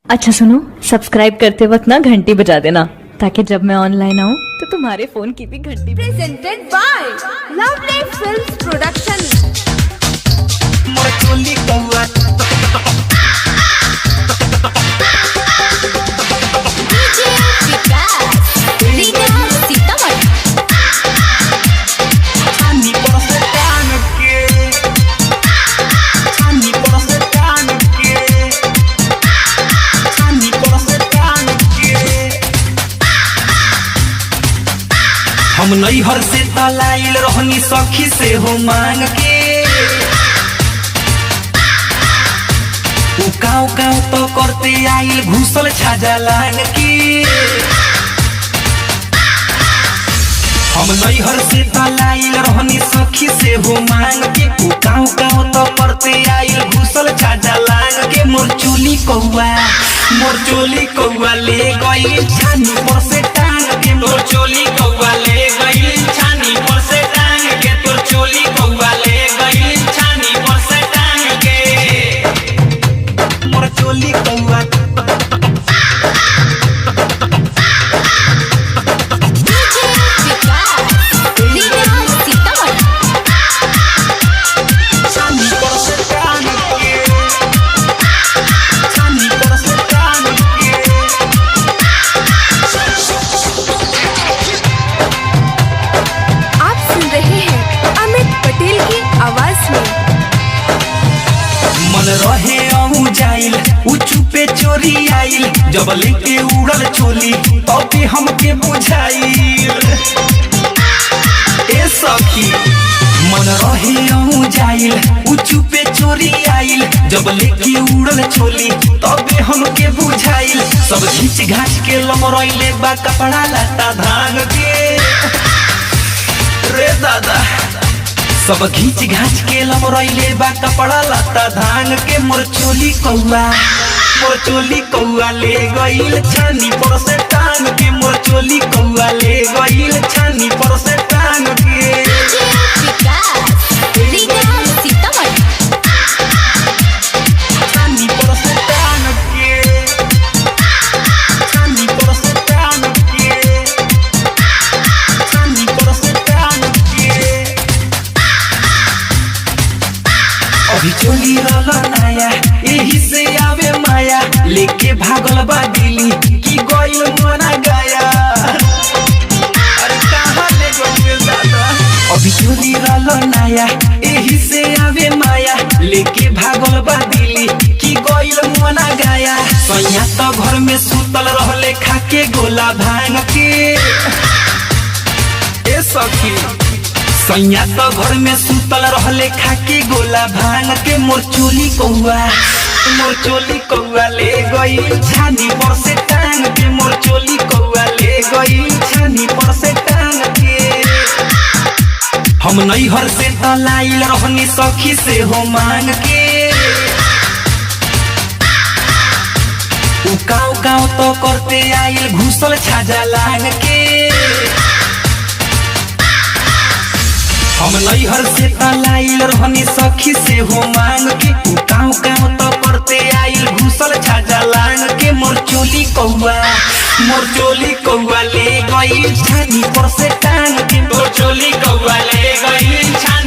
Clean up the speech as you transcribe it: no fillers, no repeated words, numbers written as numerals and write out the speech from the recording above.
अच्छा सुनो, सब्सक्राइब करते वक्त ना घंटी बजा देना ताकि जब मैं ऑनलाइन आऊँ तो तुम्हारे फोन की भी घंटी। Presented by Lovely Films Production. DJ विकास, रीना सीतामढ़ी। हम नैहर से तलाइल रहनी सखी से हो मांग के काव काव तो करते आइल घुसल छाजा लांग के। हम नैहर से तलाइल रहनी सखी से हो मांग के काव काव तो करते आइल घुसल छाजा लांग के। मोर चोली कौआ ले गई छानी पर से टांग के। मोर चोली कौआ ले गई छानी पर से टांग के। तोर चोली कौआ ले गई छानी पर से टांग के। मोर चोली कौआ DJ विकास, रीना सीतामढ़ी। छानी पर से टांग के। छानी पर से टांग के। आप सुन रहे हैं अमित पटेल की आवाज में। मन रहे अहू जाइल उ चुपे चोरी आइल जब लेके उड़ल चोली तबे हमके बुझाइल। ए सखी मन रहे अहू जाइल उ चुपे चोरी आइल जब लेके उड़ल चोली तबे हमके बुझाइल। सब घींच घाच के लमरइले बा कपड़ा लता धांग के। रे दादा सब घींच घाच के लमरइले बा कपड़ा लता धांग के। मोर चोली कौआ ले गइल छानी पर से टांग के। मोर चोली कौआ ले गइल छानी पर से टांग के। DJ विकास, रीना सीतामढ़ी। छानी पर से टांग के। छानी पर से टांग के। छानी पर से टांग के। अभी चोली रहला नया एही से आवे माया लेके भागल बा दिल्ली की गइल मना गया। अरे कहाँ ले गइल दादा। अभी चोली रहला नया एही से आवे माया लेके भागल बा दिल्ली की गइल मना गया। सैया तो घर में सुतल रहले खाके गोला भांग के। ए सखी सैया तो घर में सुतल रहले खाके गोला भांग के। मोर चोली कौआ ले गई छानी पर से टांग के। मोर चोली कौआ ले गई छानी पर से टांग के। हम नैहर से तलाइल रहनी सखी से हो मांग के काव काव तो करते आइल घुसल छाजा लांग के। हम नैहर से तलाइल रहनी सखी से हो मांग के काव काव तो करते आइल घुसल छाजा लांग के। मोर चोली कौआ ले गई छानी पर से टांग के। मोर चोली कौआ ले गई छानी